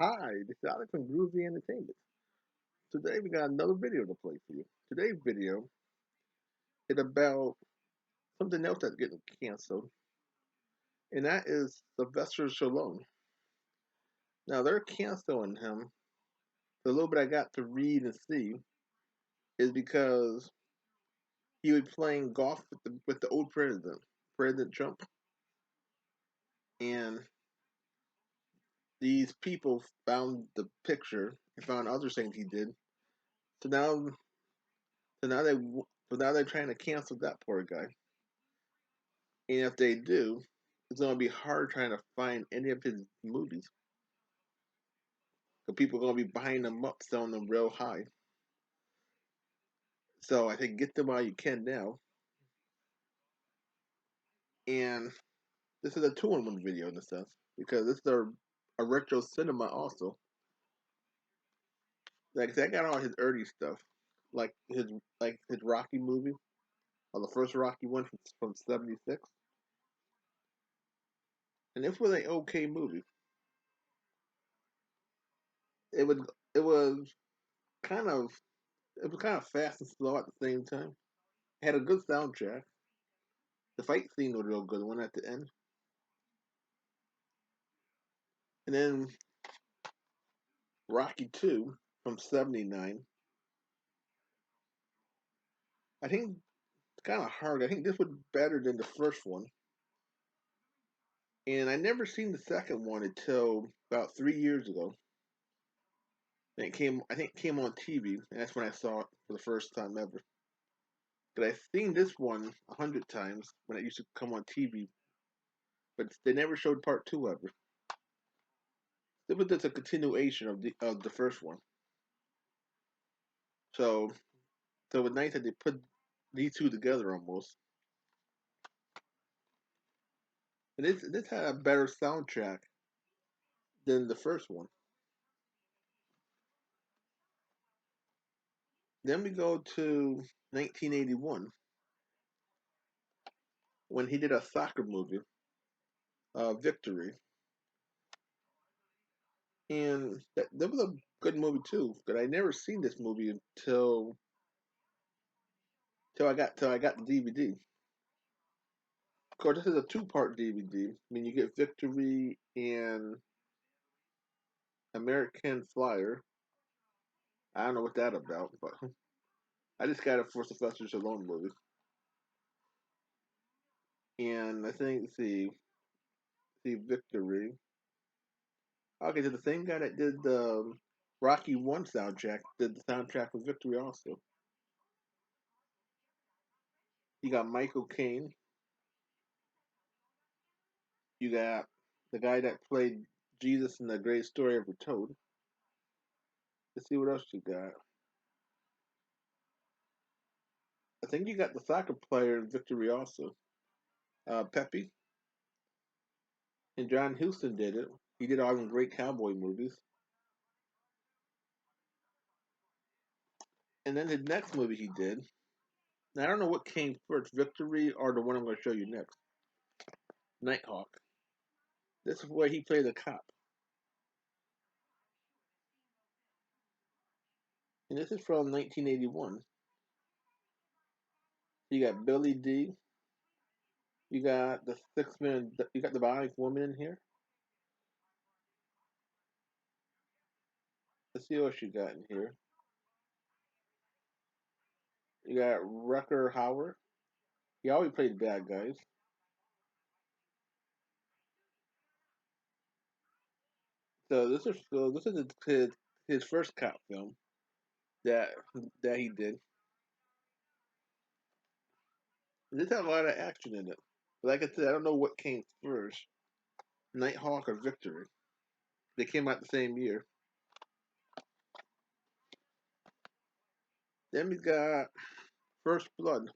Hi, this is Alex from Groovy Entertainment. Today we got another video to play for you. Today's video is about something else that's getting canceled, and that is Sylvester Stallone. Now they're canceling him. The little bit I got to read and see is because he was playing golf with the old president, President Trump, and these people found the picture and found other things he did. So now, so now they, so now they're trying to cancel that poor guy. And if they do, it's going to be hard trying to find any of his movies. Because people are going to be buying them up, selling them real high. So I think get them while you can now. And this is a two-in-one video in a sense. Because this is a retro cinema also. Like I got all his early stuff. Like his Rocky movie. Or the first Rocky one from '76. And this was an okay movie. It was it was kind of it was kind of fast and slow at the same time. It had a good soundtrack. The fight scene was a real good one at the end. And then Rocky 2 from '79. I think it's kind of hard. I think this was better than the first one. And I never seen the second one until about 3 years ago. And I think it came on TV, and that's when I saw it for the first time ever. But I've seen this one 100 times when it used to come on TV, but they never showed part two ever. This was just a continuation of the first one. So it was nice that they put these two together almost. And this had a better soundtrack than the first one. Then we go to 1981 when he did a soccer movie, Victory, and that was a good movie too. But I never seen this movie until I got the DVD. Of course, this is a two-part DVD. I mean, you get Victory and American Flyer. I don't know what that about, but I just got it for Sylvester Stallone movie. And I think see Victory. Okay, so the same guy that did the Rocky One soundtrack did the soundtrack for Victory also. You got Michael Caine. You got the guy that played Jesus in the Great Story Ever Told. Let's see what else you got. I think you got the soccer player in Victory also. Pepe. And John Huston did it. He did all them great cowboy movies. And then the next movie he did, now I don't know what came first, Victory or the one I'm going to show you next, Nighthawk. This is where he played a cop. And this is from 1981. You got Billy D. You got the You got the Bionic Woman in here. Let's see what you got in here. You got Rucker Howard. He always played bad guys. This is his first cop film that that he did. And this had a lot of action in it. Like I said, I don't know what came first, Nighthawk or Victory. They came out the same year. Then we got First Blood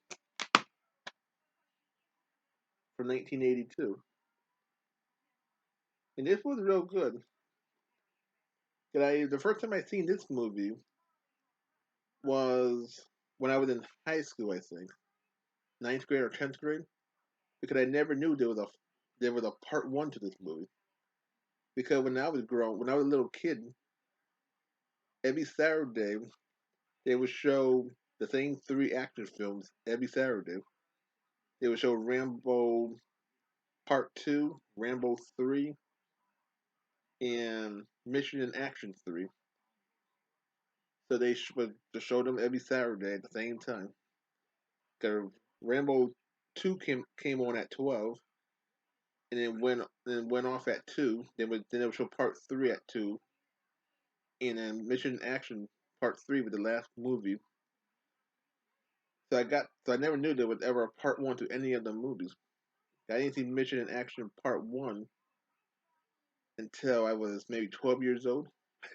from 1982. And this was real good. The first time I seen this movie was when I was in high school, I think, ninth grade or 10th grade, because I never knew there was a part one to this movie. because when I was a little kid, every Saturday they would show the same three action films every Saturday. They would show Rambo Part 2, Rambo 3, and Mission in Action 3. So they would just show them every Saturday at the same time. Cause Rambo 2 came on at 12, and then went off at 2. Then they would show Part 3 at 2, and then Mission in Action Part 3 was the last movie. So I never knew there was ever a Part 1 to any of the movies. I didn't see Mission in Action Part 1 until I was maybe 12 years old,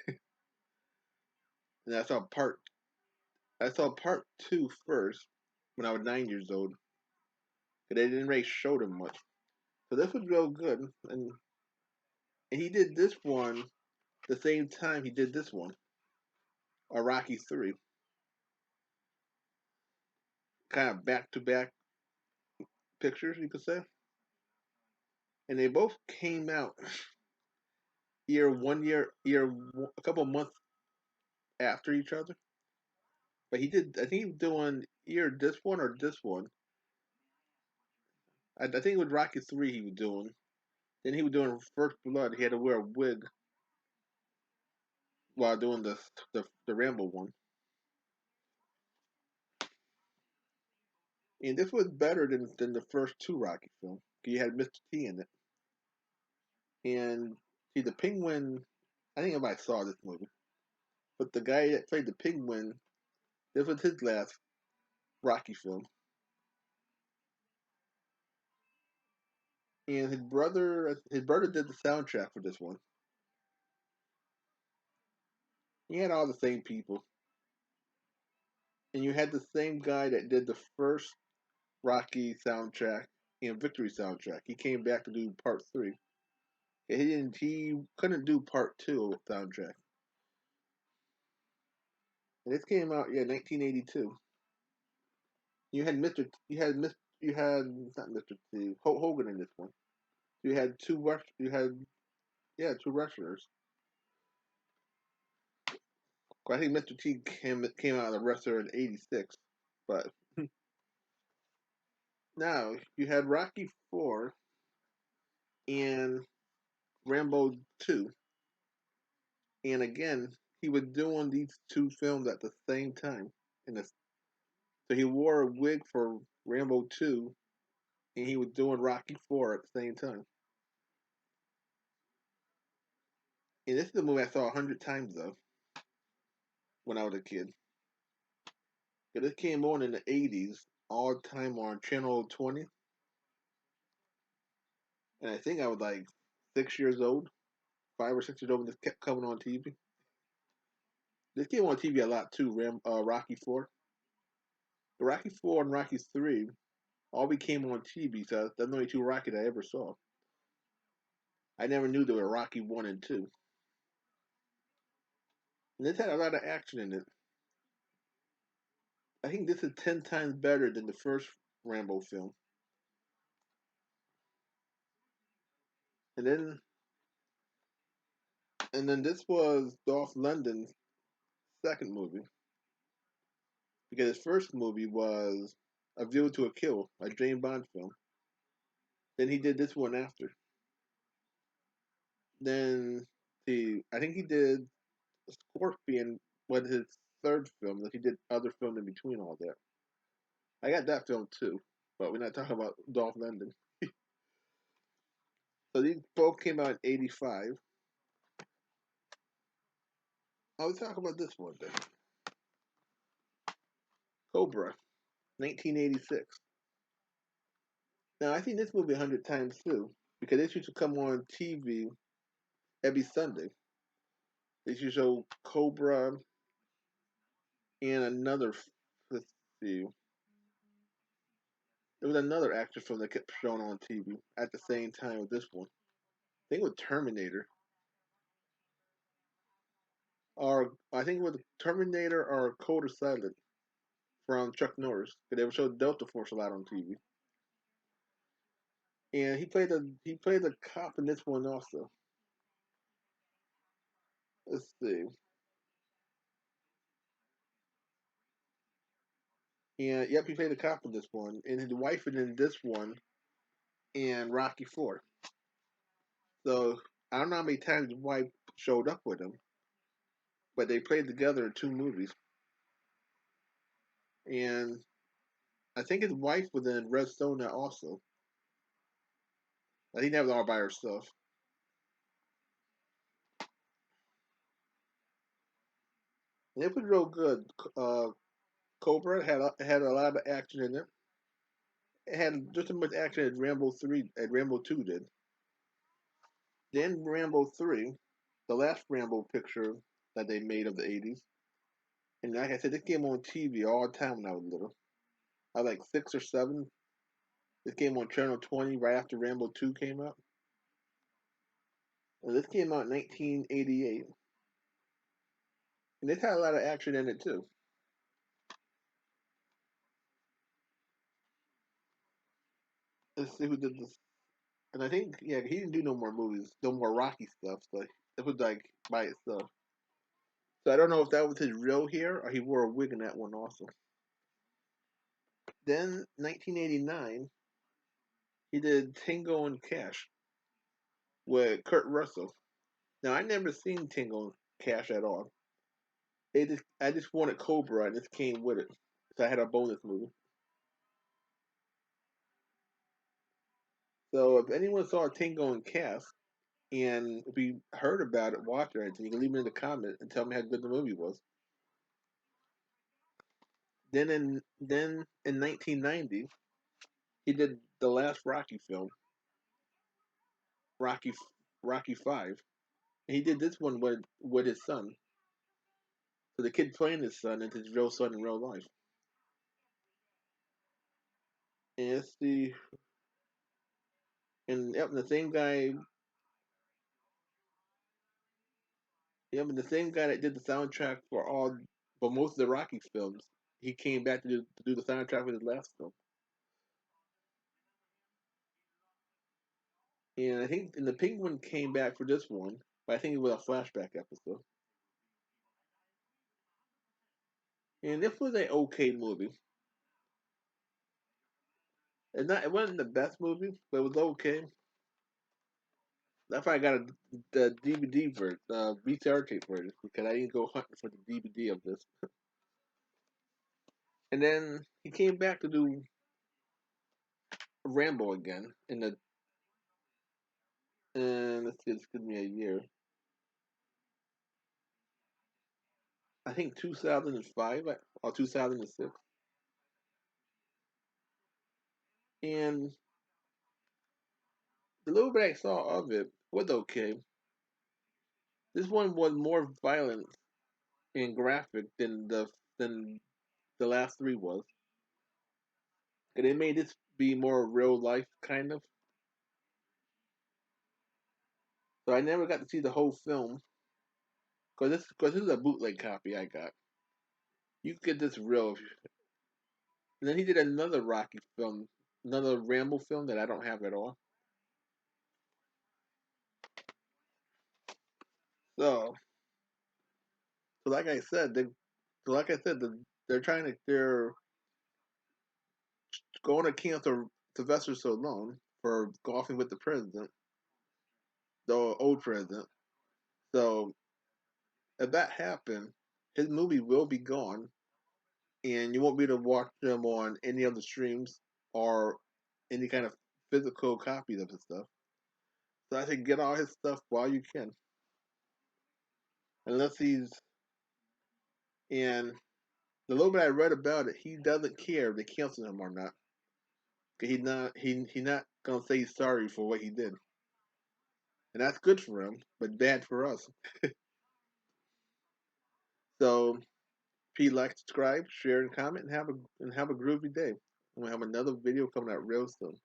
and I saw Part 2 first when I was 9 years old. But they didn't really show them much. So this was real good, and he did this one the same time he did this one, a Rocky 3, kind of back to back pictures, you could say. And they both came out a couple months after each other. But I think he was doing either this one or this one. I think it was Rocky 3 he was doing. Then he was doing First Blood. He had to wear a wig while doing the Rambo one. And this was better than the first two Rocky films. You had Mr. T in it. And see, the Penguin, I think everybody saw this movie. But the guy that played the Penguin, this was his last Rocky film. And his brother did the soundtrack for this one. He had all the same people. And you had the same guy that did the first Rocky soundtrack and Victory soundtrack. He came back to do part three. And he couldn't do part two of the soundtrack. And this came out, 1982. You had not Mr. T, Hogan in this one. You had two wrestlers. I think Mr. T came out of the wrestler in '86, but now you had Rocky 4 and Rambo 2, and again he was doing these two films at the same time. So he wore a wig for Rambo 2, and he was doing Rocky 4 at the same time. And this is a movie I saw 100 times though when I was a kid. This came on in the '80s, all the time on Channel 20, and I think I was like 6 years old, 5 or 6 years old when this kept coming on TV. This came on TV a lot too. Rocky 4, the Rocky 4 and Rocky 3 all became on TV. So that's the only two Rocky I ever saw. I never knew there were Rocky 1 and 2. And this had a lot of action in it. I think this is 10 times better than the first Rambo film. And then this was Dolph Lundgren's second movie, because his first movie was A View to a Kill, a James Bond film. Then he did this one after. Then I think he did Scorpion was his third film. That he did other films in between all that. I got that film too, but we're not talking about Dolph Lundgren. So these both came out in '85. I was talking about this one then. Cobra, 1986. Now I seen this movie 100 times too, because it used to come on TV every Sunday. They used to show Cobra and another. Let's see. There was another action film that kept showing on TV at the same time with this one. I think it was Terminator. Or I think it was Terminator or Cold or Silent from Chuck Norris. Because they would show Delta Force a lot on TV. And he played the cop in this one also. see. And yep, he played a cop in this one, and his wife is in this one and Rocky Four. So I don't know how many times his wife showed up with him, but they played together in two movies. And I think his wife was in Red Sonja also. I think that was all by herself. And it was real good. Cobra had a lot of action in it. It had just as much action as Rambo 2 did. Then Rambo 3, the last Rambo picture that they made of the 80s. And like I said, this came on TV all the time when I was little. I was like 6 or 7. This came on Channel 20 right after Rambo 2 came out. And this came out in 1988. And this had a lot of action in it too. Let's see who did this. And I think, yeah, he didn't do no more movies, no more Rocky stuff. So it was like by itself. So I don't know if that was his real hair or he wore a wig in that one also. Then 1989, he did Tingo and Cash with Kurt Russell. Now I never seen Tingo and Cash at all. I just wanted Cobra and this came with it. So I had a bonus movie. So if anyone saw Tingo and Cash and if you heard about it, watched it or anything, you can leave me in the comment and tell me how good the movie was. Then in 1990, he did the last Rocky film, Rocky Rocky Five. And he did this one with his son. So the kid playing his son is his real son in real life. And it's the and yep, the same guy. Yep, and the same guy that did the soundtrack for most of the Rocky films. He came back to do the soundtrack for his last film. And I think and the Penguin came back for this one, but I think it was a flashback episode. And this was an okay movie. It wasn't the best movie, but it was okay. That's why I got the DVD version, VCR tape version, because I didn't go hunting for the DVD of this. And then he came back to do Rambo again and let's see, give me a year. I think 2005 or 2006. And the little bit I saw of it was okay. This one was more violent and graphic than the last three was. And they made this be more real life kind of. So I never got to see the whole film because this is a bootleg copy I got. You could get this real. And then he did another Rocky film, another Rambo film that I don't have at all. So, so like I said, they're going to cancel Sylvester Stallone for golfing with the president, the old president. So if that happened, his movie will be gone, and you won't be able to watch them on any of the streams or any kind of physical copies of his stuff. So I think get all his stuff while you can, unless he's and the little bit I read about it, he doesn't care if they cancel him or not. Cause he not gonna say sorry for what he did, and that's good for him, but bad for us. So, if you like, subscribe, share, and comment, and have a groovy day. We'll have another video coming out real soon.